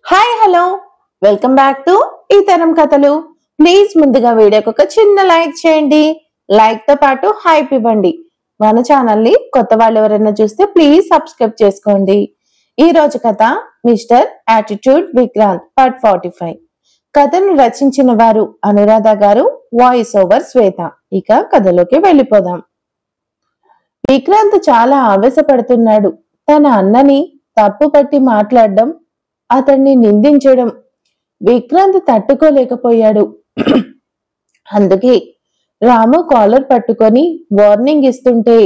Hi hello welcome back to ఈ తరం కథలు. ప్లీజ్ ముందుగా వీడియోకి ఒక చిన్న లైక్ చేయండి. లైక్ తో పాటు హైప్ ఇవ్వండి. మన ఛానల్ ని కొత్త వాళ్ళు ఎవరైనా చూస్తే ప్లీజ్ సబ్స్క్రైబ్ చేసుకోండి. ఈ రోజు కథ మిస్టర్ యాటిట్యూడ్ విక్రాంత్ పార్ట్ 45. కథను రచించిన వారు అనురాధ గారు, వాయిస్ ఓవర్ శ్వేత. ఇక కథలోకి వెళ్ళిపోదాం. విక్రాంత్ చాలా ఆవేశపడుతున్నాడు. తన అన్నని తప్పు పట్టి మాట్లాడడం, అతన్ని నిందించడం విక్రాంత్ తట్టుకోలేకపోయాడు. అందుకే రాము కాలర్ పట్టుకొని వార్నింగ్ ఇస్తుంటే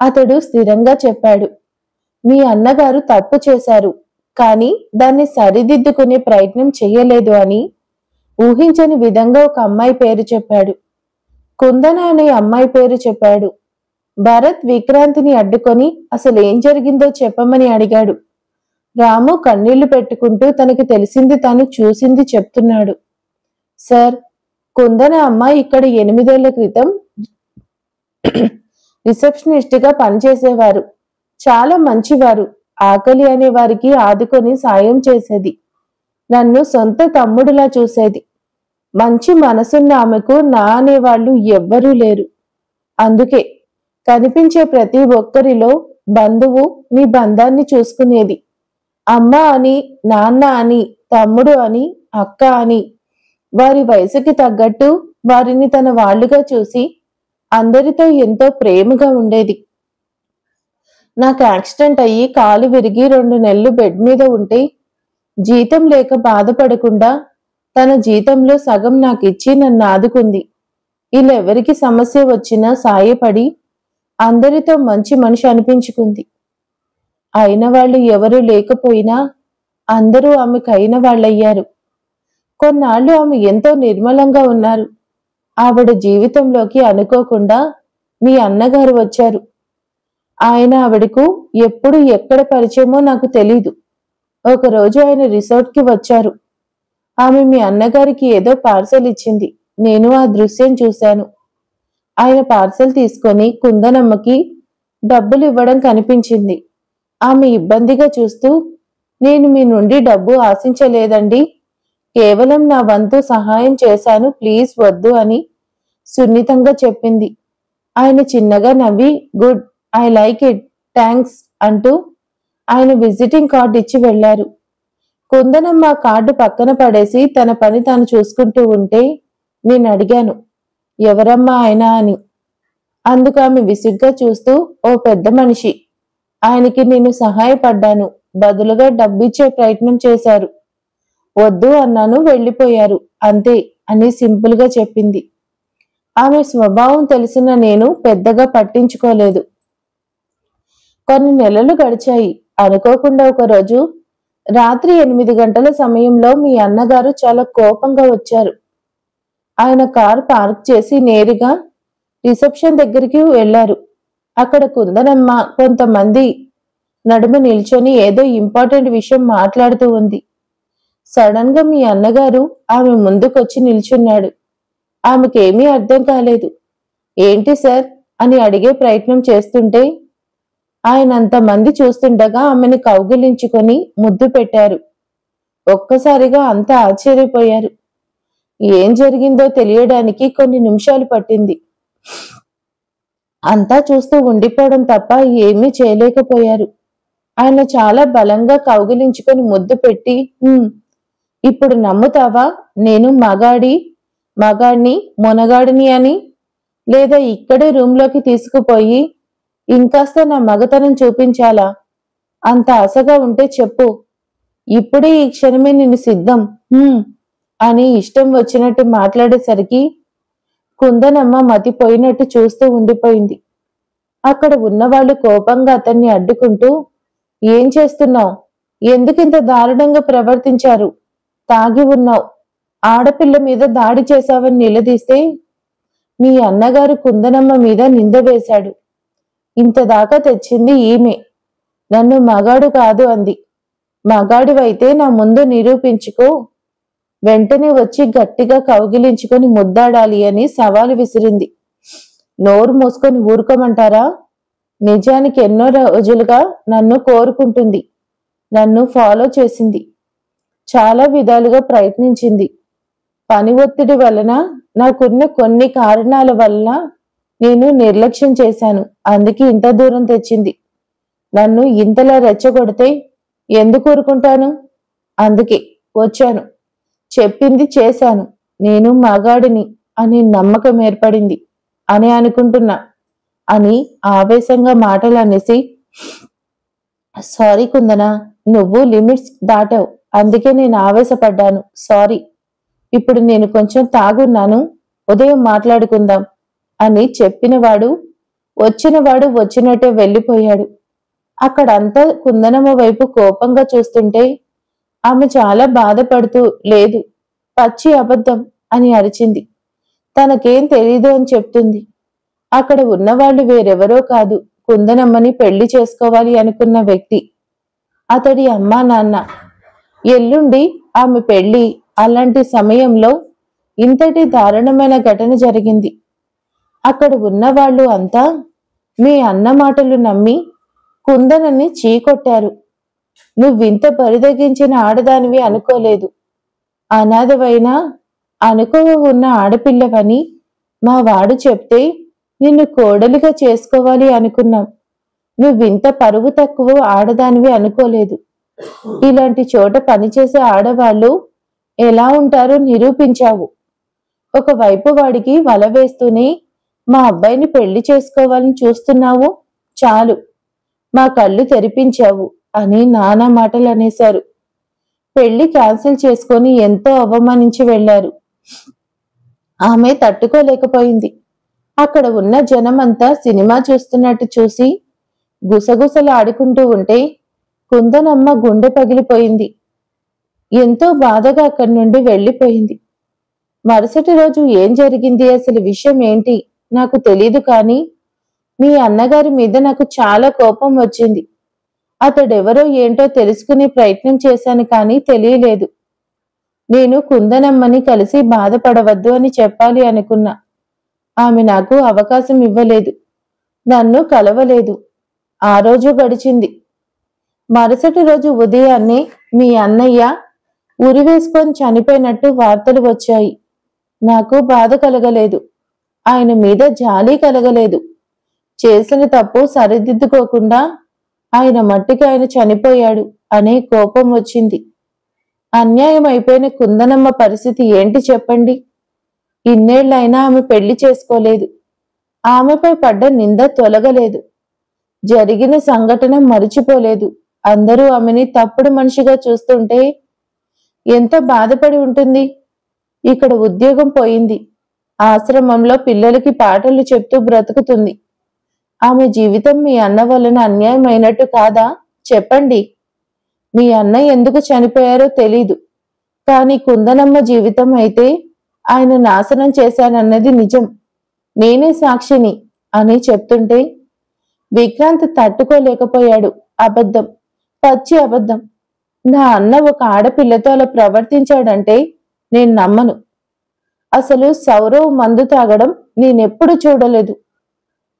అతడు స్థిరంగా చెప్పాడు, మీ అన్నగారు తప్పు చేశారు, కానీ దాన్ని సరిదిద్దుకునే ప్రయత్నం చెయ్యలేదు అని ఊహించని విధంగా ఒక అమ్మాయి పేరు చెప్పాడు. కుందన అనే అమ్మాయి పేరు చెప్పాడు. భరత్ విక్రాంతిని అడ్డుకొని అసలు ఏం జరిగిందో చెప్పమని అడిగాడు. రాము కన్నీళ్లు పెట్టుకుంటూ తనకి తెలిసింది తాను చూసింది చెప్తున్నాడు. సార్, కుందన అమ్మాయి ఇక్కడ 8 ఏళ్ల క్రితం రిసెప్షనిస్ట్ గా పనిచేసేవారు. చాలా మంచివారు. ఆకలి అనే వారికి ఆదుకొని సాయం చేసేది. నన్ను సొంత తమ్ముడులా చూసేది. మంచి మనసున్న ఆమెకు నా అనేవాళ్ళు ఎవ్వరూ లేరు. అందుకే కనిపించే ప్రతి ఒక్కరిలో బంధువు మీ బంధాన్ని చూసుకునేది. అమ్మ అని, నాన్న అని, తమ్ముడు అని, అక్క అని వారి వయసుకి తగ్గట్టు వారిని తన వాళ్ళుగా చూసి అందరితో ఎంతో ప్రేమగా ఉండేది. నాకు యాక్సిడెంట్ అయ్యి కాలు విరిగి 2 నెలలు బెడ్ మీద ఉంటే జీతం లేక బాధపడకుండా తన జీతంలో సగం నాకు ఇచ్చి నన్ను ఆదుకుంది. ఇలా ఎవరికి సమస్య వచ్చినా సాయపడి అందరితో మంచి మనిషి అనిపించుకుంది. అయిన వాళ్ళు ఎవరూ లేకపోయినా అందరూ ఆమెకు అయిన వాళ్ళయ్యారు. కొన్నాళ్ళు ఆమె ఎంతో నిర్మలంగా ఉన్నారు. ఆవిడ జీవితంలోకి అనుకోకుండా మీ అన్నగారు వచ్చారు. ఆయన ఆవిడకు ఎప్పుడు ఎక్కడ పరిచయమో నాకు తెలీదు. ఒకరోజు ఆయన రిసార్ట్కి వచ్చారు. ఆమె మీ అన్నగారికి ఏదో పార్సల్ ఇచ్చింది. నేను ఆ దృశ్యం చూశాను. ఆయన పార్సల్ తీసుకొని కుందనమ్మకి డబ్బులు ఇవ్వడం కనిపించింది. ఆమె ఇబ్బందిగా చూస్తూ, నేను మీ నుండి డబ్బు ఆశించలేదండి, కేవలం నా వంతు సహాయం చేశాను, ప్లీజ్ వద్దు అని సున్నితంగా చెప్పింది. ఆయన చిన్నగా నవ్వి, good, I like it, thanks అంటూ ఆయన విజిటింగ్ కార్డు ఇచ్చి వెళ్లారు. కుందనమ్మ ఆ కార్డు పక్కన పడేసి తన పని తాను చూసుకుంటూ ఉంటే నేను అడిగాను, ఎవరమ్మా ఆయన అని. అందుకు ఆమె విసుగ్గా చూస్తూ, ఓ పెద్ద మనిషి, ఆయనకి నేను సహాయపడ్డాను, బదులుగా డబ్బిచ్చే ప్రయత్నం చేశారు. వద్దు అన్నాను, వెళ్ళిపోయారు, అంతే అని సింపుల్ గా చెప్పింది. ఆమె స్వభావం తెలిసిన నేను పెద్దగా పట్టించుకోలేదు. కొన్ని నెలలు గడిచాయి. అనుకోకుండా ఒకరోజు రాత్రి 8 గంటల సమయంలో మీ అన్నగారు చాలా కోపంగా వచ్చారు. ఆయన కారు పార్క్ చేసి నేరుగా రిసెప్షన్ దగ్గరికి వెళ్లారు. అక్కడ కుందనమ్మ కొంతమంది నడుమ నిల్చొని ఏదో ఇంపార్టెంట్ విషయం మాట్లాడుతూ ఉంది. సడన్ గా మీ అన్నగారు ఆమె ముందుకొచ్చి నిల్చున్నాడు. ఆమెకేమీ అర్థం కాలేదు. ఏంటి సార్ అని అడిగే ప్రయత్నం చేస్తుంటే ఆయన అంతమంది చూస్తుండగా ఆమెను కౌగిలించుకొని ముద్దు పెట్టారు. ఒక్కసారిగా అంతా ఆశ్చర్యపోయారు. ఏం జరిగిందో తెలియడానికి కొన్ని నిమిషాలు పట్టింది. అంతా చూస్తూ ఉండిపోవడం తప్ప ఏమీ చేయలేకపోయారు. ఆయన చాలా బలంగా కౌగిలించుకొని ముద్దు పెట్టి, ఇప్పుడు నమ్ముతావా నేను మగాడిని మొనగాడిని అని? లేదా ఇక్కడే రూంలోకి తీసుకుపోయి ఇంకాస్త నా మగతనం చూపించాలా? అంత ఆశగా ఉంటే చెప్పు, ఇప్పుడే ఈ క్షణమే నేను సిద్ధం అని ఇష్టం వచ్చినట్టు మాట్లాడేసరికి కుందనమ్మ మతిపోయినట్టు చూస్తూ ఉండిపోయింది. అక్కడ ఉన్నవాళ్లు కోపంగా అతన్ని అడ్డుకుంటూ, ఏం చేస్తున్నావు? ఎందుకింత దారుణంగా ప్రవర్తించారు? తాగి ఉన్నావు, ఆడపిల్ల మీద దాడి చేశావని నిలదీస్తే మీ అన్నగారు కుందనమ్మ మీద నింద వేశాడు. ఇంతదాకా తెచ్చింది ఈమె. నన్ను మగాడు కాదు అంది. మగాడివైతే నా ముందు నిరూపించుకో, వెంటనే వచ్చి గట్టిగా కౌగిలించుకొని ముద్దాడాలి అని సవాలు విసిరింది. నోరు మూసుకొని ఊరుకోమంటారా? నిజానికి ఎన్నో రోజులుగా నన్ను కోరుకుంటుంది. నన్ను ఫాలో చేసింది. చాలా విధాలుగా ప్రయత్నించింది. పని ఒత్తిడి వలన, నాకున్న కొన్ని కారణాల వల్ల నేను నిర్లక్ష్యం చేశాను. అందుకే ఇంత దూరం తెచ్చింది. నన్ను ఇంతలా రెచ్చగొడితే ఎందుకు ఊరుకుంటాను? అందుకే వచ్చాను. చెప్పింది చేశాను. నేను మగాడిని అని నమ్మకం ఏర్పడింది అని అనుకుంటున్నా అని ఆవేశంగా మాటలు అనేసి, సారీ కుందన, నువ్వు లిమిట్స్ దాటావు. అందుకే నేను ఆవేశపడ్డాను. సారీ. ఇప్పుడు నేను కొంచెం తాగున్నాను. ఉదయం మాట్లాడుకుందాం అని చెప్పినవాడు వచ్చినట్టే వెళ్ళిపోయాడు. అక్కడంతా కుందనమ్మ వైపు కోపంగా చూస్తుంటే ఆమె చాలా బాధపడుతూ, లేదు, పచ్చి అబద్ధం అని అరిచింది. తనకేం తెలీదు అని చెప్తుంది. అక్కడ ఉన్నవాళ్లు వేరెవరో కాదు, కుందనమ్మని పెళ్లి చేసుకోవాలి అనుకున్న వ్యక్తి, అతడి అమ్మా నాన్న. ఎల్లుండి ఆమె పెళ్లి. అలాంటి సమయంలో ఇంతటి దారుణమైన ఘటన జరిగింది. అక్కడ ఉన్నవాళ్లు అంతా మీ అన్న మాటలు నమ్మి కుందనని చీకొట్టారు. నువ్వింత పరిదగించిన ఆడదానివి అనుకోలేదు. అనాథవైనా అనుకోవ ఉన్న ఆడపిల్లవని మా వాడు చెప్తే నిన్ను కోడలిగా చేసుకోవాలి అనుకున్నాం. నువ్వింత పరువు తక్కువ ఆడదానివి అనుకోలేదు. ఇలాంటి చోట పనిచేసే ఆడవాళ్ళు ఎలా ఉంటారో నిరూపించావు. ఒకవైపు వాడికి వల వేస్తూనే మా అబ్బాయిని పెళ్లి చేసుకోవాలని చూస్తున్నావు. చాలు, మా కళ్ళు తెరిపించావు అని నానా మాటలు అనేశారు. పెళ్లి క్యాన్సిల్ చేసుకొని ఎంతో అవమానించి వెళ్లారు. ఆమె తట్టుకోలేకపోయింది. అక్కడ ఉన్న జనమంతా సినిమా చూస్తున్నట్టు చూసి గుసగుసలు ఆడుకుంటూ ఉంటే కుందనమ్మ గుండె పగిలిపోయింది. ఎంతో బాధగా అక్కడి నుండి వెళ్లిపోయింది. మరుసటి రోజు ఏం జరిగింది, అసలు విషయం ఏంటి నాకు తెలీదు, కానీ మీ అన్నగారి మీద నాకు చాలా కోపం వచ్చింది. అతడెవరో ఏంటో తెలుసుకునే ప్రయత్నం చేశాను, కానీ తెలియలేదు. నేను కుందనమ్మని కలిసి బాధపడవద్దు అని చెప్పాలి అనుకున్నా. ఆమె నాకు అవకాశం ఇవ్వలేదు, నన్ను కలవలేదు. ఆ రోజు గడిచింది. మరుసటి రోజు ఉదయాన్నే మీ అన్నయ్య ఉరివేసుకొని చనిపోయినట్టు వార్తలు వచ్చాయి. నాకు బాధ కలగలేదు, ఆయన మీద జాలి కలగలేదు. చేసిన తప్పు సరిదిద్దుకోకుండా ఆయన మట్టికి ఆయన చనిపోయాడు అనే కోపం వచ్చింది. అన్యాయం అయిపోయిన కుందనమ్మ పరిస్థితి ఏంటి చెప్పండి? ఇన్నేళ్లైనా ఆమె పెళ్లి చేసుకోలేదు. ఆమెపై పడ్డ నింద తొలగలేదు. జరిగిన సంఘటన మరిచిపోలేదు. అందరూ ఆమెని తప్పుడు మనిషిగా చూస్తుంటే ఎంత బాధపడి ఉంటుంది. ఇక్కడ ఉద్యోగం పోయింది. ఆశ్రమంలో పిల్లలకి పాటలు చెప్తూ బ్రతుకుతుంది. ఆమె జీవితం మీ అన్న వలన అన్యాయం అయినట్టు కాదా? చెప్పండి. మీ అన్న ఎందుకు చనిపోయారో తెలీదు, కానీ కుందనమ్మ జీవితం అయితే ఆయన నాశనం చేశానన్నది నిజం. నేనే సాక్షిని అని చెప్తుంటే విక్రాంత్ తట్టుకోలేకపోయాడు. అబద్ధం, పచ్చి అబద్ధం. నా అన్న ఒక ఆడపిల్లతో అలా ప్రవర్తించాడంటే నేను నమ్మను. అసలు సౌరవ్ మందు తాగడం నేనెప్పుడు చూడలేదు.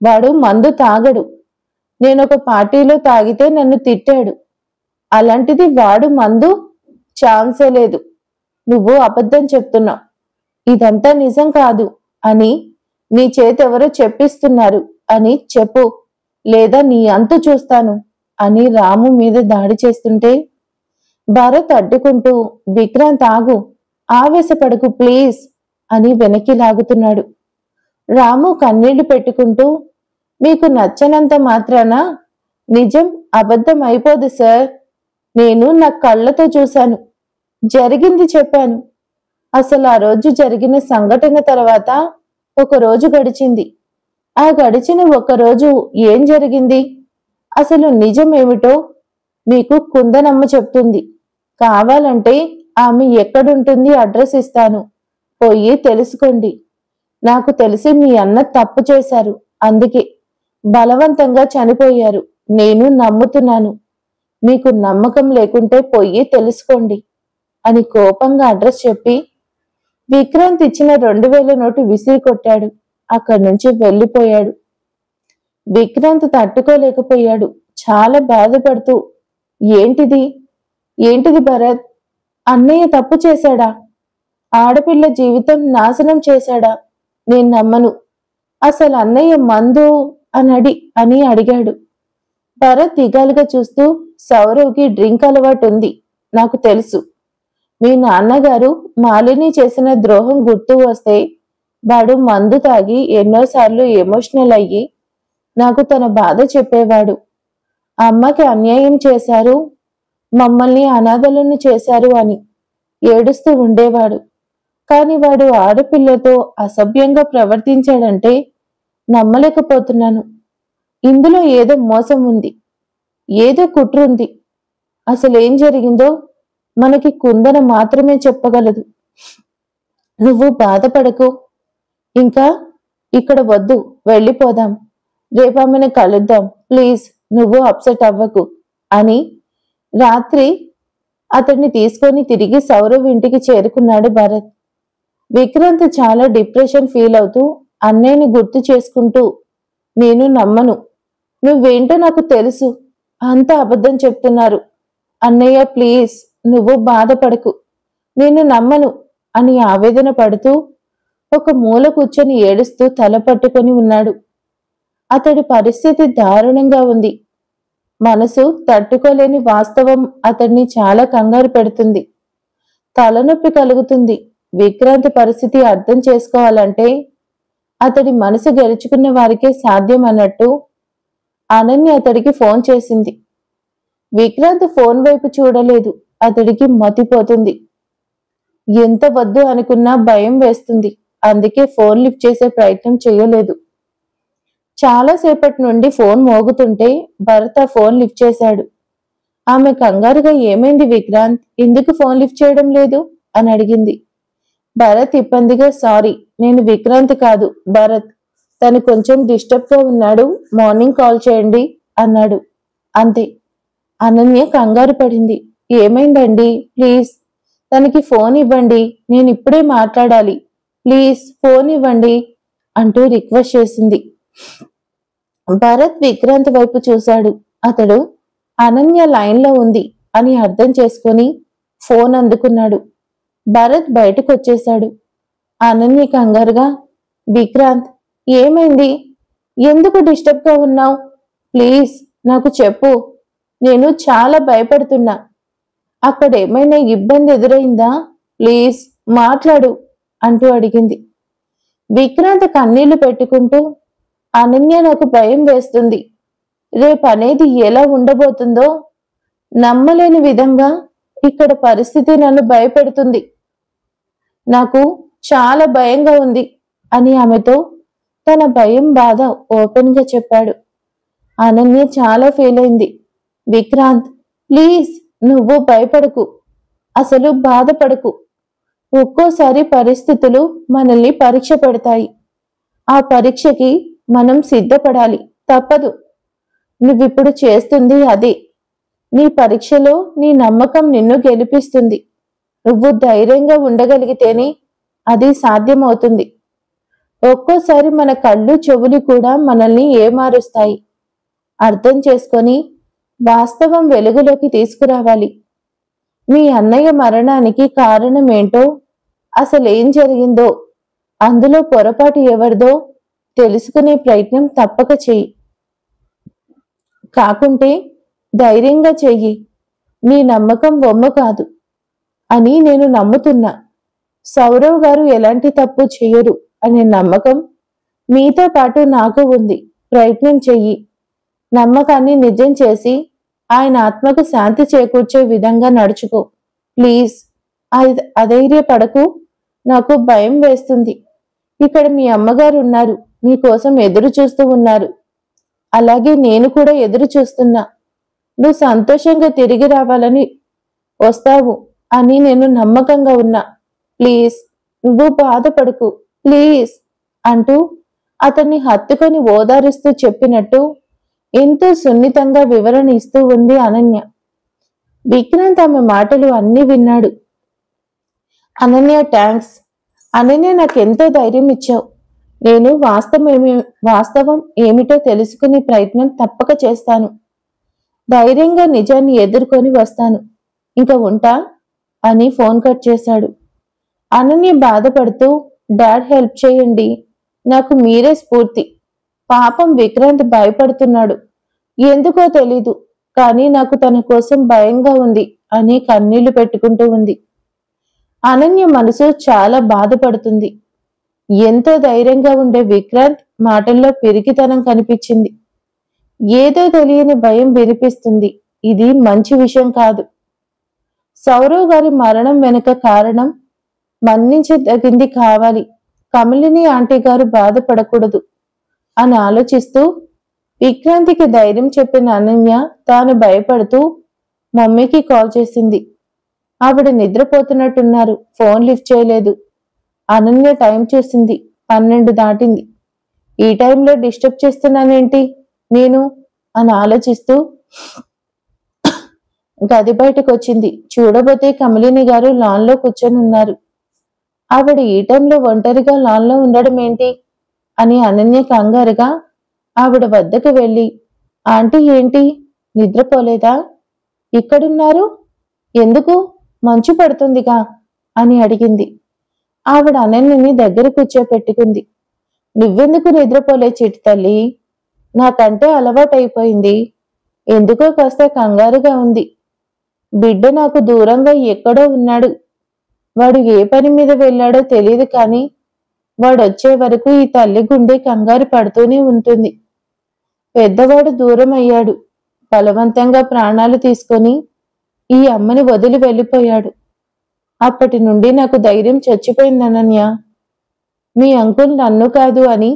వాడు మందు తాగడు. నేనొక పార్టీలో తాగితే నన్ను తిట్టాడు. అలాంటిది వాడు మందు? ఛాన్సే లేదు. నువ్వు అబద్ధం చెప్తున్నావు. ఇదంతా నిజం కాదు అని నీ చేతెవరో చెప్పిస్తున్నారు అని చెప్పు, లేదా నీ అంతు చూస్తాను అని రాము మీద దాడి చేస్తుంటే భరత్ అడ్డుకుంటూ, విక్రాంత్ ఆగు, ఆవేశపడకు ప్లీజ్ అని వెనక్కి లాగుతున్నాడు. రాము కన్నీళ్లు పెట్టుకుంటూ, మీకు నచ్చనంత మాత్రాన నిజం అబద్ధం అయిపోదు సార్. నేను నా కళ్ళతో చూశాను, జరిగింది చెప్పాను. అసలు ఆ రోజు జరిగిన సంఘటన తర్వాత ఒక రోజు గడిచింది. ఆ గడిచిన ఒక రోజు ఏం జరిగింది, అసలు నిజమేమిటో మీకు కుందనమ్మ చెప్తుంది. కావాలంటే ఆమె ఎక్కడుంటుంది అడ్రస్ ఇస్తాను, పోయి తెలుసుకోండి. నాకు తెలిసి మీ అన్న తప్పు చేశారు, అందుకే బలవంతంగా చనిపోయారు. నేను నమ్ముతున్నాను. మీకు నమ్మకం లేకుంటే పోయి తెలుసుకోండి అని కోపంగా అడ్రస్ చెప్పి విక్రాంత్ ఇచ్చిన 2000 నోటు విసిరి కొట్టాడు. అక్కడి నుంచి వెళ్ళిపోయాడు. విక్రాంత్ తట్టుకోలేకపోయాడు. చాలా బాధపడుతూ, ఏంటిది భరత్, అన్నయ్య తప్పు చేశాడా? ఆడపిల్ల జీవితం నాశనం చేశాడా? నేను నమ్మను. అసలు అన్నయ్య మందు అని అడిగాడు. భరత్ దిగాలుగా చూస్తూ, సౌరవ్కి డ్రింక్ అలవాటు ఉంది, నాకు తెలుసు. మీ నాన్నగారు మాలిని చేసిన ద్రోహం గుర్తు వస్తే వాడు మందు తాగి ఎన్నోసార్లు ఎమోషనల్ అయ్యి నాకు తన బాధ చెప్పేవాడు. అమ్మకి అన్యాయం చేశారు, మమ్మల్ని అనాథలను చేశారు అని ఏడుస్తూ ఉండేవాడు. కాని వాడు ఆడపిల్లతో అసభ్యంగా ప్రవర్తించాడంటే నమ్మలేకపోతున్నాను. ఇందులో ఏదో మోసం ఉంది, ఏదో కుట్రుంది. అసలేం జరిగిందో మనకి కుందన మాత్రమే చెప్పగలదు. నువ్వు బాధపడకు. ఇంకా ఇక్కడ వద్దు, వెళ్ళిపోదాం. రేపామెను కలుద్దాం. ప్లీజ్ నువ్వు అప్సెట్ అవ్వకు అని రాత్రి అతన్ని తీసుకొని తిరిగి సౌరవ్ ఇంటికి చేరుకున్నాడు భరత్. విక్రాంత్ చాలా డిప్రెషన్ ఫీల్ అవుతూ అన్నయ్యని గుర్తు చేసుకుంటూ, నేను నమ్మను. నువ్వేంటో నాకు తెలుసు. అంత అబద్ధం చెప్తున్నారు. అన్నయ్య ప్లీజ్ నువ్వు బాధపడకు. నేను నమ్మను అని ఆవేదన పడుతూ ఒక మూల కూర్చొని ఏడుస్తూ తల పట్టుకొని ఉన్నాడు. అతడి పరిస్థితి దారుణంగా ఉంది. మనసు తట్టుకోలేని వాస్తవం అతన్ని చాలా కంగారు పెడుతుంది. తలనొప్పి కలుగుతుంది. విక్రాంత్ పరిస్థితి అర్థం చేసుకోవాలంటే అతడి మనసు గెలుచుకున్న వారికే సాధ్యం అన్నట్టు అనన్య అతడికి ఫోన్ చేసింది. విక్రాంత్ ఫోన్ వైపు చూడలేదు. అతడికి మతిపోతుంది. ఎంత వద్దు అనుకున్నా భయం వేస్తుంది. అందుకే ఫోన్ లిఫ్ట్ చేసే ప్రయత్నం చేయలేదు. చాలాసేపటి నుండి ఫోన్ మోగుతుంటే భరత్ ఆ ఫోన్ లిఫ్ట్ చేశాడు. ఆమె కంగారుగా ఏమైంది విక్రాంత్, ఎందుకు ఫోన్ లిఫ్ట్ చేయడం లేదు అని అడిగింది. భరత్ ఇబ్బందిగా సారీ, నేను విక్రాంత్ కాదు, భరత్. తను కొంచెం డిస్టర్బ్ గా ఉన్నాడు, మార్నింగ్ కాల్ చేయండి అన్నాడు. అంతే. అనన్య కంగారు పడింది. ఏమైందండి, ప్లీజ్ తనకి ఫోన్ ఇవ్వండి, నేను ఇప్పుడే మాట్లాడాలి, ప్లీజ్ ఫోన్ ఇవ్వండి అంటూ రిక్వెస్ట్ చేసింది. భరత్ విక్రాంత్ వైపు చూశాడు. అతడు అనన్య లైన్లో ఉంది అని అర్థం చేసుకుని ఫోన్ అందుకున్నాడు. భరత్ బయటకు వచ్చేశాడు. అనన్య కంగారుగా, విక్రాంత్ ఏమైంది, ఎందుకు డిస్టర్బ్ గా ఉన్నావు, ప్లీజ్ నాకు చెప్పు, నేను చాలా భయపడుతున్నా. అక్కడ ఏమైనా ఇబ్బంది ఎదురైందా, ప్లీజ్ మాట్లాడు అంటూ అడిగింది. విక్రాంత్ కన్నీళ్లు పెట్టుకుంటూ, అనన్య నాకు భయం వేస్తుంది. రేపనేది ఎలా ఉండబోతుందో నమ్మలేని విధంగా ఇక్కడ పరిస్థితి నన్ను భయపెడుతుంది. నాకు చాలా భయంగా ఉంది అని ఆమెతో తన భయం బాధ ఓపెన్ గా చెప్పాడు. అనన్య చాలా ఫీల్ అయింది. విక్రాంత్ ప్లీజ్ నువ్వు భయపడకు, అసలు బాధపడకు. ఒక్కోసారి పరిస్థితులు మనల్ని పరీక్ష పెడతాయి. ఆ పరీక్షకి మనం సిద్ధపడాలి, తప్పదు. నువ్విప్పుడు చేస్తుంది అదే. నీ పరీక్షలో నీ నమ్మకం నిన్ను గెలిపిస్తుంది. నువ్వు ధైర్యంగా ఉండగలిగితేనే అది సాధ్యమవుతుంది. ఒక్కోసారి మన కళ్ళు చెవులు కూడా మనల్ని ఏమారుస్తాయి. అర్థం చేసుకొని వాస్తవం వెలుగులోకి తీసుకురావాలి. మీ అన్నయ్య మరణానికి కారణం ఏంటో, అసలేం జరిగిందో, అందులో పొరపాటు ఎవరిదో తెలుసుకునే ప్రయత్నం తప్పక చెయ్యి. కాకుంటే ధైర్యంగా చెయ్యి. నీ నమ్మకం వమ్ము కాదు అని నేను నమ్ముతున్నా. సౌరవ్ గారు ఎలాంటి తప్పు చెయ్యరు అనే నమ్మకం మీతో పాటు నాకు ఉంది. ప్రయత్నం చెయ్యి. నమ్మకాన్ని నిజం చేసి ఆయన ఆత్మకు శాంతి చేకూర్చే విధంగా నడుచుకో. ప్లీజ్ అధైర్యపడకు. నాకు భయం వేస్తుంది. ఇక్కడ మీ అమ్మగారు ఉన్నారు, నీకోసం ఎదురు చూస్తూ ఉన్నారు. అలాగే నేను కూడా ఎదురు చూస్తున్నా. నువ్వు సంతోషంగా తిరిగి రావాలని, వస్తావు అని నేను నమ్మకంగా ఉన్నా. ప్లీజ్ నువ్వు బాధపడకు, ప్లీజ్ అంటూ అతన్ని హత్తుకొని ఓదారుస్తూ చెప్పినట్టు ఎంతో సున్నితంగా వివరణ ఇస్తూ ఉంది అనన్య. విక్రాంత్ ఆమె మాటలు అన్నీ విన్నాడు. అనన్య థ్యాంక్స్. అనన్య నాకెంతో ధైర్యం ఇచ్చావు. నేను వాస్తవం ఏమిటో తెలుసుకునే ప్రయత్నం తప్పక చేస్తాను. ధైర్యంగా నిజాన్ని ఎదుర్కొని వస్తాను. ఇంకా ఉంటా. అని ఫోన్ కట్ చేశాడు. అనన్య బాధపడుతూ, డాడ్ హెల్ప్ చేయండి, నాకు మీరే స్ఫూర్తి. పాపం విక్రాంత్ భయపడుతున్నాడు, ఎందుకో తెలీదు, కానీ నాకు తన కోసం భయంగా ఉంది అని కన్నీళ్లు పెట్టుకుంటూ ఉంది. అనన్య మనసు చాలా బాధపడుతుంది. ఎంతో ధైర్యంగా ఉండే విక్రాంత్ మాటల్లో పిరికితనం కనిపించింది. ఏదో తెలియని భయం వినిపిస్తుంది. ఇది మంచి విషయం కాదు. సౌరవ్ గారి మరణం వెనుక కారణం మన్నించదగింది కావాలి. కమలిని ఆంటీ గారు బాధపడకూడదు అని ఆలోచిస్తూ విక్రాంతికి ధైర్యం చెప్పిన అనన్య తాను భయపడుతూ మమ్మీకి కాల్ చేసింది. ఆవిడ నిద్రపోతున్నట్టున్నారు, ఫోన్ లిఫ్ట్ చేయలేదు. అనన్య టైం చూసింది, 12 దాటింది. ఈ టైంలో డిస్టర్బ్ చేస్తున్నానేంటి నేను అని ఆలోచిస్తూ గది బయటకు వచ్చింది. చూడబోతే కమలిని గారు లాన్లో కూర్చొని ఉన్నారు. ఆవిడ ఈ టైంలో ఒంటరిగా లాన్లో ఉండడం ఏంటి అని అనన్య కంగారుగా ఆవిడ వద్దకు వెళ్ళి, ఆంటీ ఏంటి నిద్రపోలేదా, ఇక్కడున్నారు, ఎందుకు, మంచు పడుతుందిగా అని అడిగింది. ఆవిడ అనన్యని దగ్గర కూర్చోపెట్టుకుంది. నువ్వెందుకు నిద్రపోలే చిట్టి తల్లి, నాకంటే అలవాటైపోయింది, ఎందుకో కాస్త కంగారుగా ఉంది. బిడ్డ నాకు దూరంగా ఎక్కడో ఉన్నాడు. వాడు ఏ పని మీద వెళ్ళాడో తెలియదు, కానీ వాడొచ్చే వరకు ఈ తల్లి గుండె కంగారు పడుతూనే ఉంటుంది. పెద్దవాడు దూరం అయ్యాడు, బలవంతంగా ప్రాణాలు తీసుకొని ఈ అమ్మని వదిలి వెళ్ళిపోయాడు. అప్పటి నుండి నాకు ధైర్యం చచ్చిపోయింది అనన్య. మీ అంకుల్ నన్ను కాదు అని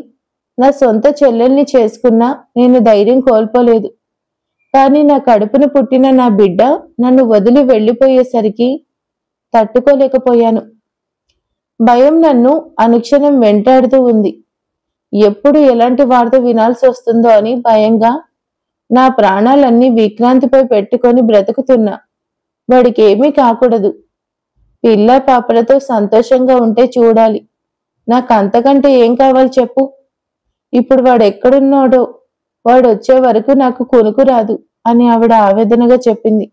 నా సొంత చెల్లెల్ని చేసుకున్నా నేను ధైర్యం కోల్పోలేదు. కానీ నా కడుపున పుట్టిన నా బిడ్డ నన్ను వదిలి వెళ్ళిపోయేసరికి తట్టుకోలేకపోయాను. భయం నన్ను అనుక్షణం వెంటాడుతూ ఉంది. ఎప్పుడు ఎలాంటి వార్త వినాల్సి వస్తుందో అని భయంగా నా ప్రాణాలన్నీ విక్రాంతిపై పెట్టుకొని బ్రతుకుతున్నా. వాడికి ఏమీ కాకూడదు. పిల్ల పాపలతో సంతోషంగా ఉంటే చూడాలి. నాకు అంతకంటే ఏం కావాలి చెప్పు. ఇప్పుడు వాడు ఎక్కడున్నాడో, వాడు వచ్చే వరకు నాకు కొనుకు రాదు అని ఆవిడ ఆవేదనగా చెప్పింది.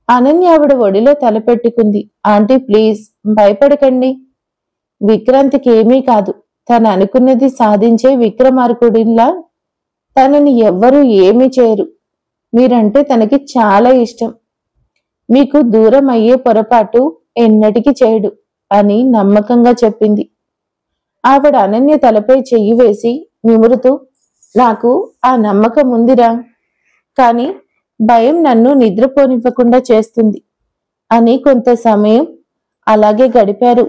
అనన్య ఆవిడ ఒడిలో తలపెట్టుకుంది. ఆంటీ ప్లీజ్ భయపడకండి, విక్రాంతికి ఏమీ కాదు. తను అనుకున్నది సాధించే విక్రమార్కుడిలా తనని ఎవ్వరూ ఏమీ చేయరు. మీరంటే తనకి చాలా ఇష్టం. మీకు దూరం అయ్యే పొరపాటు ఎన్నటికీ చేయడు అని నమ్మకంగా చెప్పింది. ఆవిడ అనన్య తలపై చెయ్యి వేసి నిమురుతూ, నాకు ఆ నమ్మకం ఉందిరా, కానీ భయం నన్ను నిద్రపోనివ్వకుండా చేస్తుంది అని కొంత సమయం అలాగే గడిపారు.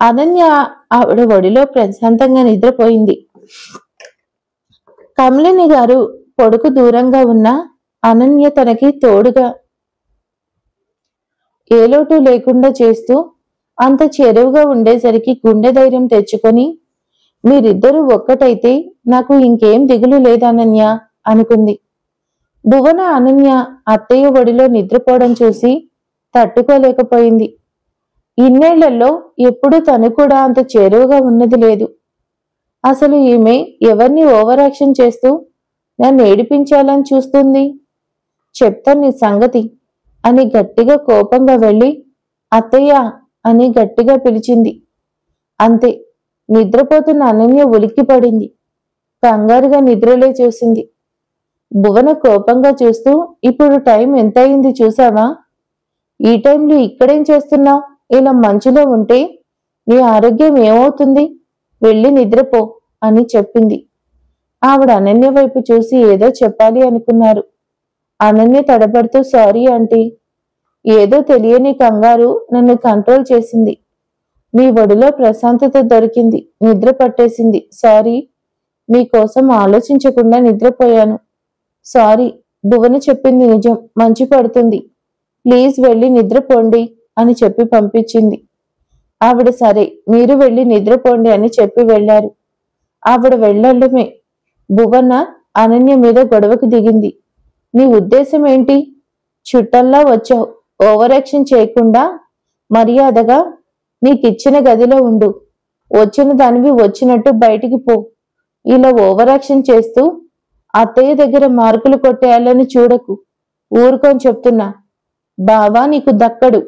అనన్య ఆవిడ ఒడిలో ప్రశాంతంగా నిద్రపోయింది. కమలిని గారు పొడుకు దూరంగా ఉన్న అనన్య తనకి తోడుగా ఏ లోటు లేకుండా చేస్తూ అంత చెరువుగా ఉండేసరికి గుండె ధైర్యం తెచ్చుకొని, మీరిద్దరూ ఒక్కటైతే నాకు ఇంకేం దిగులు లేదనన్య అనుకుంది. భువన అనన్య అత్తయ్య ఒడిలో నిద్రపోవడం చూసి తట్టుకోలేకపోయింది. ఇన్నేళ్లలో ఎప్పుడు తను కూడా అంత చేరువగా ఉన్నది లేదు. అసలు ఈమె ఎవరిని ఓవర్ యాక్షన్ చేస్తూ నన్ను ఏడిపించాలని చూస్తుంది, చెప్తాను నీ సంగతి అని గట్టిగా కోపంగా వెళ్ళి అత్తయ్య అని గట్టిగా పిలిచింది. అంతే, నిద్రపోతున్న అనన్య ఉలిక్కిపడింది. కంగారుగా నిద్రలే చూసింది. భువన కోపంగా చూస్తూ, ఇప్పుడు టైం ఎంత అయింది చూసావా, ఈ టైంలో ఇక్కడేం చేస్తున్నావు, ఇలా మంచులో ఉంటే నీ ఆరోగ్యం ఏమవుతుంది, వెళ్ళి నిద్రపో అని చెప్పింది. ఆవిడ అనన్య వైపు చూసి ఏదో చెప్పాలి అనుకున్నారు. అనన్య తడబడుతూ, సారీ ఆంటీ, ఏదో తెలియని కంగారు నన్ను కంట్రోల్ చేసింది. మీ ఒడిలో ప్రశాంతత దొరికింది, నిద్ర పట్టేసింది, సారీ, మీకోసం ఆలోచించకుండా నిద్రపోయాను, సారీ. భువన చెప్పింది నిజం, మంచి పడుతుంది, ప్లీజ్ వెళ్ళి నిద్రపోండి అని చెప్పి పంపించింది. ఆవిడ సరే మీరు వెళ్ళి నిద్రపోండి అని చెప్పి వెళ్లారు. ఆవిడ వెళ్ళడమే భువన అనన్య మీద గొడవకు దిగింది. నీ ఉద్దేశం ఏంటి, చుట్టల్లా వచ్చావు, ఓవర్ యాక్షన్ చేయకుండా మర్యాదగా నీకిచ్చిన గదిలో ఉండు, వచ్చిన దానివి వచ్చినట్టు బయటికి పో. ఇలా ఓవర్ యాక్షన్ చేస్తూ అత్తయ్య దగ్గర మార్కులు కొట్టేయాలని చూడకు, ఊరుకొని చెప్తున్నా, బావా నీకు దక్కడు,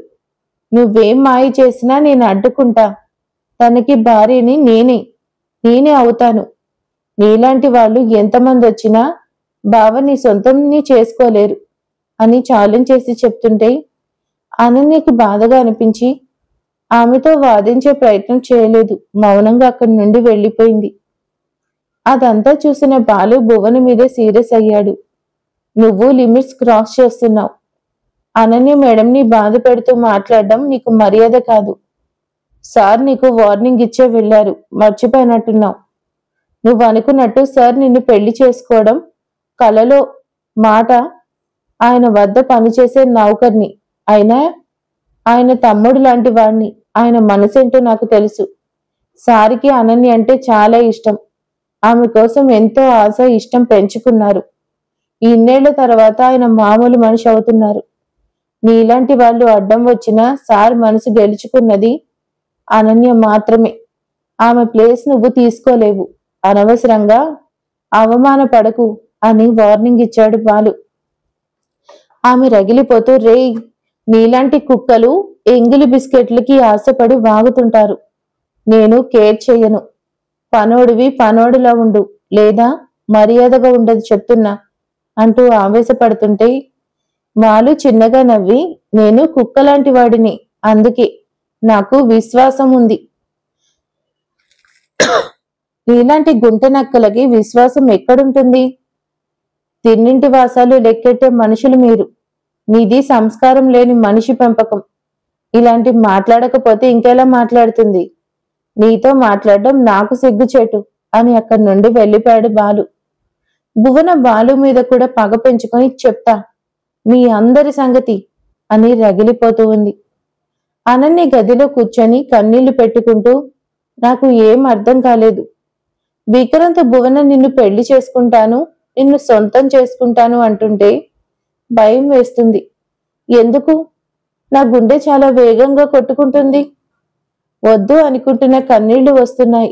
నువ్వేం మాయ చేసినా నేను అడ్డుకుంటా. తనకి భార్యని నేనే అవుతాను. నీలాంటి వాళ్ళు ఎంతమంది వచ్చినా బావని సొంతంని చేసుకోలేరు అని ఛాలెంజ్ చేసి చెప్తుంటే అనన్యకి బాధగా అనిపించి ఆమెతో వాదించే ప్రయత్నం చేయలేదు. మౌనంగా అక్కడి నుండి వెళ్ళిపోయింది. అదంతా చూసిన బాలు భువన మీదే సీరియస్ అయ్యాడు. నువ్వు లిమిట్స్ క్రాస్ చేస్తున్నావు. అనన్య మేడంని బాధ పెడుతూ మాట్లాడడం నీకు మర్యాద కాదు. సార్ నీకు వార్నింగ్ ఇచ్చే వెళ్ళారు, మర్చిపోయినట్టున్నావు. నువ్వు అనుకున్నట్టు సార్ నిన్ను పెళ్లి చేసుకోవడం కలలో మాట. ఆయన వద్ద పనిచేసే నౌకర్ని, అయినా ఆయన తమ్ముడు లాంటి వాణ్ణి. ఆయన మనసేంటో నాకు తెలుసు. సారికి అనన్య అంటే చాలా ఇష్టం. ఆమె కోసం ఎంతో ఆశ, ఇష్టం పెంచుకున్నారు. ఇన్నేళ్ల తర్వాత ఆయన మామూలు మనిషి అవుతున్నారు. నీలాంటి వాళ్ళు అడ్డం వచ్చినా సార్ మనసు గెలుచుకున్నది అనన్య మాత్రమే. ఆమె ప్లేస్ నువ్వు తీసుకోలేవు. అనవసరంగా అవమానపడకు అని వార్నింగ్ ఇచ్చాడు బాలు. ఆమె రగిలిపోతూ, రేయ్, నీలాంటి కుక్కలు ఎంగిలి బిస్కెట్లకి ఆశపడి వాగుతుంటారు. నేను కేర్ చెయ్యను. పనోడివి పనోడిలా ఉండు, లేదా మర్యాదగా ఉండదు చెప్తున్నా అంటూ ఆవేశపడుతుంటే బాలు చిన్నగా నవ్వి, నేను కుక్కలాంటి వాడిని, అందుకే నాకు విశ్వాసం ఉంది. నీలాంటి గుంట నక్కలకి విశ్వాసం ఎక్కడుంటుంది? తిన్నింటి వాసాలు లెక్కెట్టే మనుషులు మీరు. నీది సంస్కారం లేని మనిషి పెంపకం. ఇలాంటి మాట్లాడకపోతే ఇంకెలా మాట్లాడుతుంది? నీతో మాట్లాడడం నాకు సిగ్గుచేటు అని అక్కడి నుండి వెళ్ళిపోయాడు బాలు. భువన బాలు మీద కూడా పగ పెంచుకొని చెప్తా మీ అందరి సంగతి అని రగిలిపోతూ ఉంది. అనన్య గదిలో కూర్చొని కన్నీళ్లు పెట్టుకుంటూ, నాకు ఏం అర్థం కాలేదు. విక్రాంత్ భువన నిన్ను పెళ్లి చేసుకుంటాను, నిన్ను సొంతం చేసుకుంటాను అంటుంటే భయం వేస్తుంది. ఎందుకు? నా గుండె చాలా వేగంగా కొట్టుకుంటుంది. వద్దు అనుకుంటున్న కన్నీళ్లు వస్తున్నాయి.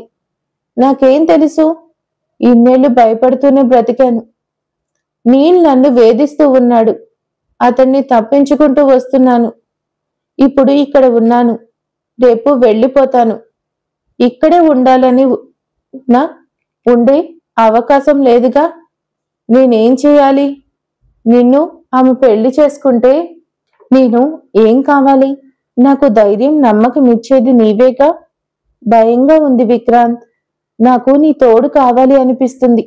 నాకేం తెలుసు? ఇన్నేళ్లు భయపడుతూనే బ్రతికాను. నీల్ నన్ను వేధిస్తూ ఉన్నాడు. అతన్ని తప్పించుకుంటూ వస్తున్నాను. ఇప్పుడు ఇక్కడ ఉన్నాను. రేపు వెళ్ళిపోతాను. ఇక్కడే ఉండాలని ఉండే అవకాశం లేదుగా. నేనేం చేయాలి? నిన్ను ఆమె పెళ్లి చేసుకుంటే నేను ఏం కావాలి? నాకు ధైర్యం, నమ్మకం ఇచ్చేది నీవేగా. భయంగా ఉంది విక్రాంత్. నాకు నీ తోడు కావాలి అనిపిస్తుంది.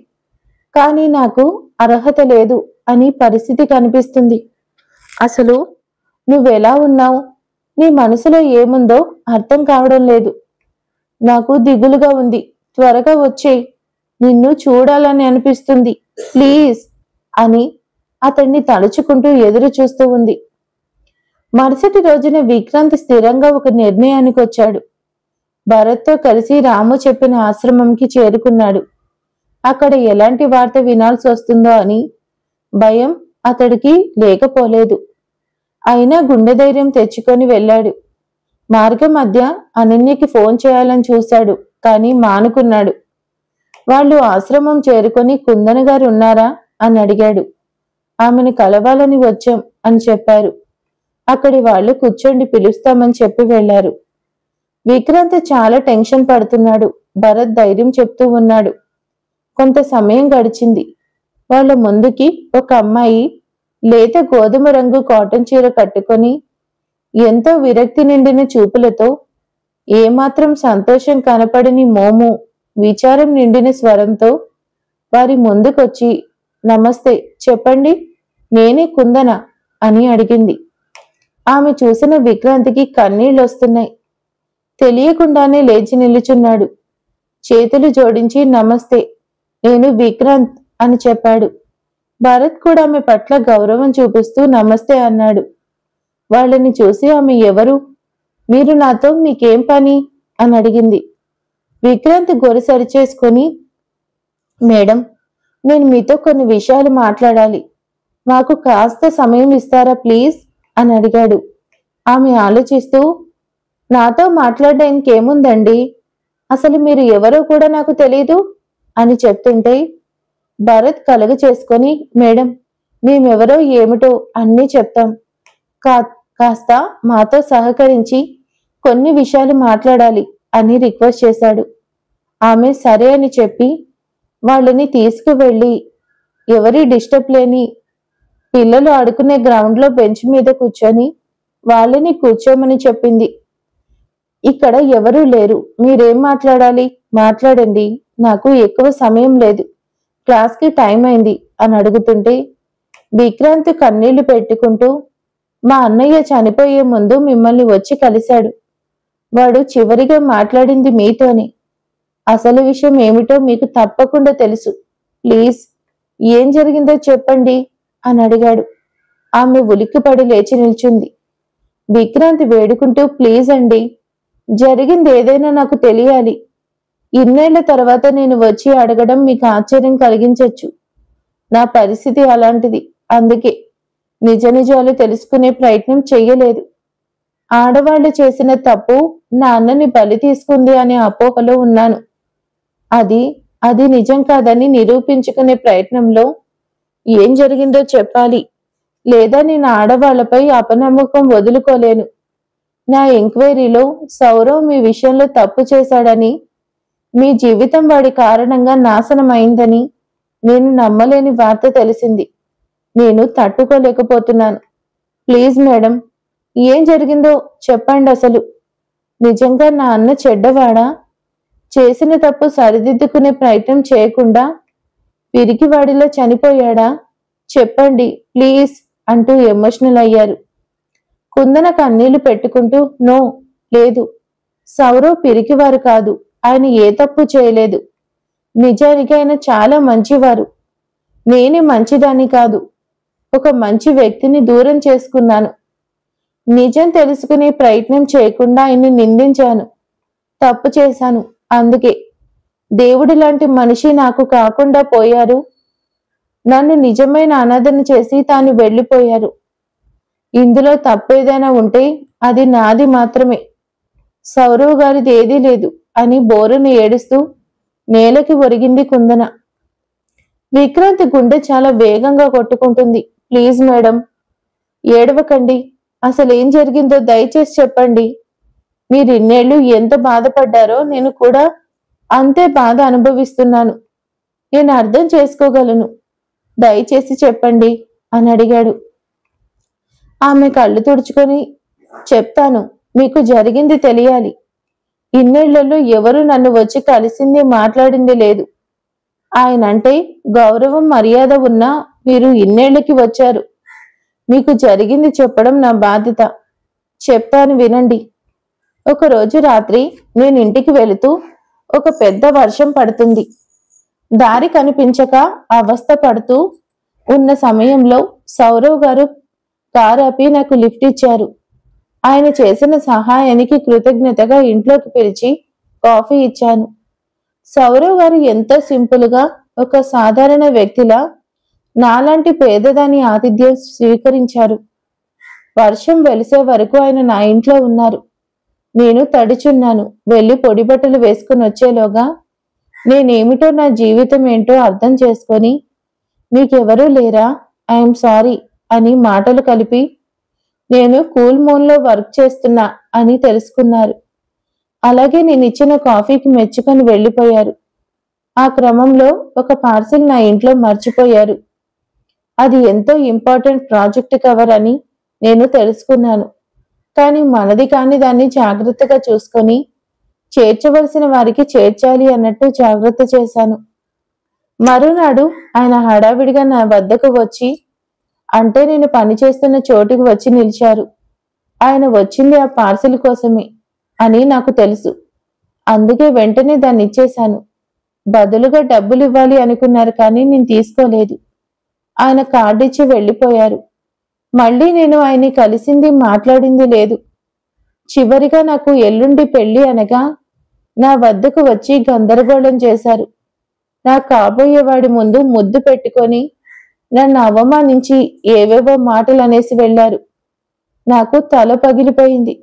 కానీ నాకు అర్హత లేదు అని పరిస్థితి కనిపిస్తుంది. అసలు నువ్వెలా ఉన్నావు? నీ మనసులో ఏముందో అర్థం కావడం లేదు. నాకు దిగులుగా ఉంది. త్వరగా వచ్చేయ్. నిన్ను చూడాలని అనిపిస్తుంది. ప్లీజ్ అని అతన్ని తలుచుకుంటూ ఎదురు చూస్తూ ఉంది. మరుసటి రోజున విక్రాంత్ స్థిరంగా ఒక నిర్ణయానికి వచ్చాడు. భరత్తో కలిసి రాము చెప్పిన ఆశ్రమంకి చేరుకున్నాడు. అక్కడ ఎలాంటి వార్త వినాల్సి వస్తుందో అని భయం అతడికి లేకపోలేదు. అయినా గుండె ధైర్యం తెచ్చుకొని వెళ్ళాడు. మార్గం మధ్య అనన్యకి ఫోన్ చేయాలని చూశాడు, కానీ మానుకున్నాడు. వాళ్ళు ఆశ్రమం చేరుకొని కుందన గారు ఉన్నారా అని అడిగాడు. ఆమెను కలవాలని వచ్చాం అని చెప్పారు. అక్కడి వాళ్ళు కూర్చోండి, పిలుస్తామని చెప్పి వెళ్లారు. విక్రాంత్ చాలా టెన్షన్ పడుతున్నాడు. భరత్ ధైర్యం చెప్తూ ఉన్నాడు. కొంత సమయం గడిచింది. వాళ్ళ ముందుకి ఒక అమ్మాయి లేత గోధుమ రంగు కాటన్ చీర కట్టుకొని ఎంతో విరక్తి నిండిన చూపులతో, ఏమాత్రం సంతోషం కనపడని మోము, విచారం నిండిన స్వరంతో వారి ముందుకొచ్చి, నమస్తే, చెప్పండి, నేనే కుందన అని అడిగింది. ఆమె చూసిన విక్రాంతికి కన్నీళ్ళొస్తున్నాయి. తెలియకుండానే లేచి నిలుచున్నాడు. చేతులు జోడించి, నమస్తే, నేను విక్రాంత్ అని చెప్పాడు. భరత్ కూడా ఆమె పట్ల గౌరవం చూపిస్తూ నమస్తే అన్నాడు. వాళ్ళని చూసి ఆమె ఎవరు? మీరు నాతో మీకేం పని అని అడిగింది. విక్రాంత్ గొరి సరిచేసుకొని, మేడం, నేను మీతో కొన్ని విషయాలు మాట్లాడాలి. మాకు కాస్త సమయం ఇస్తారా ప్లీజ్ అని అడిగాడు. ఆమె ఆలోచిస్తూ, నాతో మాట్లాడడానికి ఏముందండి, అసలు మీరు ఎవరో కూడా నాకు తెలీదు అని చెప్తుంటే భరత్ కలుగ చేసుకొని, మేడం, మేమెవరో ఏమిటో అన్నీ చెప్తాం. కాస్త మాతో సహకరించి కొన్ని విషయాలు మాట్లాడాలి అని రిక్వెస్ట్ చేశాడు. ఆమె సరే అని చెప్పి వాళ్ళని తీసుకువెళ్ళి ఎవరి డిస్టర్బ్ లేని పిల్లలు ఆడుకునే గ్రౌండ్లో బెంచ్ మీద కూర్చొని వాళ్ళని కూర్చోమని చెప్పింది. ఇక్కడ ఎవరూ లేరు, మీరేం మాట్లాడాలి మాట్లాడండి, నాకు ఎక్కువ సమయం లేదు, క్లాస్కి టైం అయింది అని అడుగుతుంటే విక్రాంత్ కన్నీళ్లు పెట్టుకుంటూ, మా అన్నయ్య చనిపోయే ముందు మిమ్మల్ని వచ్చి కలిశాడు. వాడు చివరిగా మాట్లాడింది మీతోనే. అసలు విషయం ఏమిటో మీకు తప్పకుండా తెలుసు. ప్లీజ్ ఏం జరిగిందో చెప్పండి అని అడిగాడు. ఆమె ఉలిక్కిపడి లేచి నిల్చుంది. విక్రాంత్ వేడుకుంటూ, ప్లీజ్ అండి, జరిగింది ఏదైనా నాకు తెలియాలి. ఇన్నేళ్ల తర్వాత నేను వచ్చి అడగడం మీకు ఆశ్చర్యం కలిగించొచ్చు. నా పరిస్థితి అలాంటిది, అందుకే నిజ నిజాలు తెలుసుకునే ప్రయత్నం చెయ్యలేదు. ఆడవాళ్లు చేసిన తప్పు నా అన్నని బలి తీసుకుంది అనే అపోహలో ఉన్నాను. అది నిజం కాదని నిరూపించుకునే ప్రయత్నంలో ఏం జరిగిందో చెప్పాలి, లేదా నేను ఆడవాళ్లపై అపనమ్మకం వదులుకోలేను. నా ఎంక్వైరీలో సౌరవ్ మీ విషయంలో తప్పు చేశాడని, మీ జీవితం వాడి కారణంగా నాశనమైందని నేను నమ్మలేని వార్త తెలిసింది. నేను తట్టుకోలేకపోతున్నాను. ప్లీజ్ మేడం, ఏం జరిగిందో చెప్పండి. అసలు నిజంగా నా అన్న చెడ్డవాడా? చేసిన తప్పు సరిదిద్దుకునే ప్రయత్నం చేయకుండా పిరికివాడిలో చనిపోయాడా? చెప్పండి ప్లీజ్ అంటూ ఎమోషనల్ అయ్యారు. కుందన కన్నీళ్లు పెట్టుకుంటూ, నో, లేదు, సౌరవ్ పిరికివారు కాదు, ఆయన ఏ తప్పు చేయలేదు. నిజానికి ఆయన చాలా మంచివారు. నేనే మంచిదాన్ని కాదు, ఒక మంచి వ్యక్తిని దూరం చేసుకున్నాను. నిజం తెలుసుకునే ప్రయత్నం చేయకుండా ఆయన్ని నిందించాను, తప్పు చేశాను. అందుకే దేవుడి లాంటి మనిషి నాకు కాకుండా పోయారు. నన్ను నిజమైన అనాథను చేసి తాను వెళ్ళిపోయారు. ఇందులో తప్పేదైనా ఉంటే అది నాది మాత్రమే, సౌరవ్ గారిది ఏదీ లేదు అని బోరును ఏడుస్తూ నేలకి ఒరిగింది కుందన. విక్రాంత్ గుండె చాలా వేగంగా కొట్టుకుంటుంది. ప్లీజ్ మేడం, ఏడవకండి, అసలేం జరిగిందో దయచేసి చెప్పండి. మీరు ఇన్నేళ్లు ఎంత బాధపడ్డారో నేను కూడా అంతే బాధ అనుభవిస్తున్నాను. నేను అర్థం చేసుకోగలను. దయచేసి చెప్పండి అని అడిగాడు. ఆమె కళ్ళు తుడుచుకొని, చెప్తాను, మీకు జరిగింది తెలియాలి. ఇన్నేళ్లలో ఎవరు నన్ను వచ్చి కలిసింది మాట్లాడింది లేదు. ఆయనంటే గౌరవం మర్యాద ఉన్నా మీరు ఇన్నేళ్లకి వచ్చారు. మీకు జరిగింది చెప్పడం నా బాధ్యత. చెప్తాను వినండి. ఒకరోజు రాత్రి నేను ఇంటికి వెళుతూ ఒక పెద్ద వర్షం పడుతుంది. దారి కనిపించక అవస్థ పడుతూ ఉన్న సమయంలో సౌరవ్ గారు కారు ఆపి నాకు లిఫ్ట్ ఇచ్చారు. ఆయన చేసిన సహాయానికి కృతజ్ఞతగా ఇంట్లోకి పిలిచి కాఫీ ఇచ్చాను. సౌరవ్ గారు ఎంతో సింపుల్గా ఒక సాధారణ వ్యక్తిలా నాలాంటి పేదదాని ఆతిథ్యం స్వీకరించారు. వర్షం వెలిసే వరకు ఆయన నా ఇంట్లో ఉన్నారు. నేను తడిచున్నాను. వెళ్ళి పొడి బట్టలు వేసుకుని వచ్చేలోగా నేనేమిటో, నా జీవితం ఏంటో అర్థం చేసుకొని, మీకెవరూ లేరా, ఐఎమ్ సారీ అని మాటలు కలిపి నేను కూల్ మూన్లో వర్క్ చేస్తున్నా అని తెలుసుకున్నారు. అలాగే నేను ఇచ్చిన కాఫీకి మెచ్చుకొని వెళ్ళిపోయారు. ఆ క్రమంలో ఒక పార్సిల్ నా ఇంట్లో మర్చిపోయారు. అది ఎంతో ఇంపార్టెంట్ ప్రాజెక్ట్ కవర్ అని నేను తెలుసుకున్నాను. కానీ మనది కాని దాన్ని జాగ్రత్తగా చూసుకొని చేర్చవలసిన వారికి చేర్చాలి అన్నట్టు జాగ్రత్త చేశాను. మరునాడు ఆయన హడావిడిగా నా వద్దకు వచ్చి, అంటే నేను పనిచేస్తున్న చోటుకు వచ్చి నిలిచారు. ఆయన వచ్చింది ఆ పార్సిల్ కోసమే అని నాకు తెలుసు. అందుకే వెంటనే దాన్ని ఇచ్చేశాను. బదులుగా డబ్బులు ఇవ్వాలి అనుకున్నారు, కానీ నేను తీసుకోలేదు. ఆయన కార్డు ఇచ్చి వెళ్ళిపోయారు. మళ్ళీ నేను ఆయన్ని కలిసింది, మాట్లాడింది లేదు. చివరిగా నాకు ఎల్లుండి పెళ్లి అనగా నా వద్దకు వచ్చి గందరగోళం చేశారు. నా కాబోయేవాడి ముందు ముద్దు పెట్టుకొని నన్ను అవమానించి ఏవేవో మాటలు అనేసి వెళ్లారు. నాకు తల పగిలిపోయింది.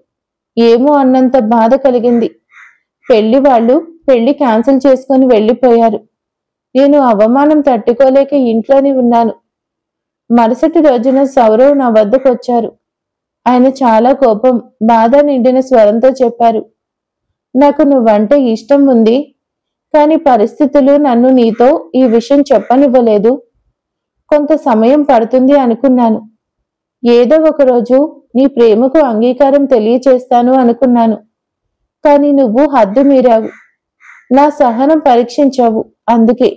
ఏమో అన్నంత బాధ కలిగింది. పెళ్లి వాళ్ళు పెళ్లి క్యాన్సిల్ చేసుకొని వెళ్ళిపోయారు. నేను అవమానం తట్టుకోలేక ఇంట్లోనే ఉన్నాను. మరుసటి రోజున సౌరవ్ నా వద్దకు వచ్చారు. ఆయన చాలా కోపం, బాధ నిండిన స్వరంతో చెప్పారు. నాకు నువ్వంటే ఇష్టం ఉంది, కానీ పరిస్థితులు నన్ను నీతో ఈ విషయం చెప్పనివ్వలేదు. కొంత సమయం పడుతుంది అనుకున్నాను. ఏదో ఒకరోజు నీ ప్రేమకు అంగీకారం తెలియచేస్తాను అనుకున్నాను. కానీ నువ్వు హద్దు మీరావు. నా సహనం పరీక్షించావు. అందుకే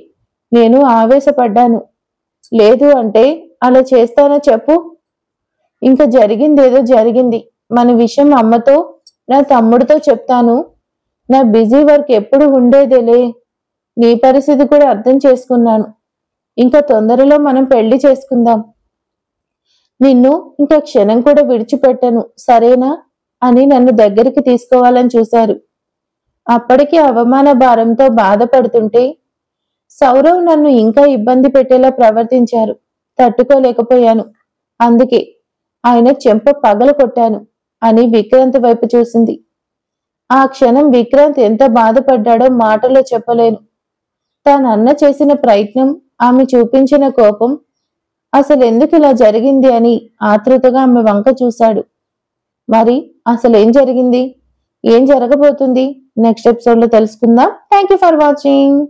నేను ఆవేశపడ్డాను. లేదు అంటే అలా చేస్తానా చెప్పు? ఇంకా జరిగిందేదో జరిగింది. మన విషయం అమ్మతో, నా తమ్ముడితో చెప్తాను. నా బిజీ వర్క్ ఎప్పుడు ఉండేదేలే. నీ పరిస్థితి కూడా అర్థం చేసుకున్నాను. ఇంకా తొందరలో మనం పెళ్లి చేసుకుందాం. నిన్ను ఇంకా క్షణం కూడా విడిచిపెట్టను, సరేనా అని నన్ను దగ్గరికి తీసుకోవాలని చూశారు. అప్పటికి అవమాన భారంతో బాధపడుతుంటే సౌరవ్ నన్ను ఇంకా ఇబ్బంది పెట్టేలా ప్రవర్తించారు. తట్టుకోలేకపోయాను. అందుకే ఆయన చెంప పగల కొట్టాను అని విక్రాంత్ వైపు చూసింది. ఆ క్షణం విక్రాంత్ ఎంత బాధపడ్డాడో మాటలో చెప్పలేను. తానన్న చేసిన ప్రయత్నం, ఆమె చూపించిన కోపం, అసలు ఎందుకు ఇలా జరిగింది అని ఆతృతగా ఆమె వంక చూశాడు. మరి అసలేం జరిగింది, ఏం జరగబోతుంది నెక్స్ట్ ఎపిసోడ్ లో తెలుసుకుందాం. Thank you for watching.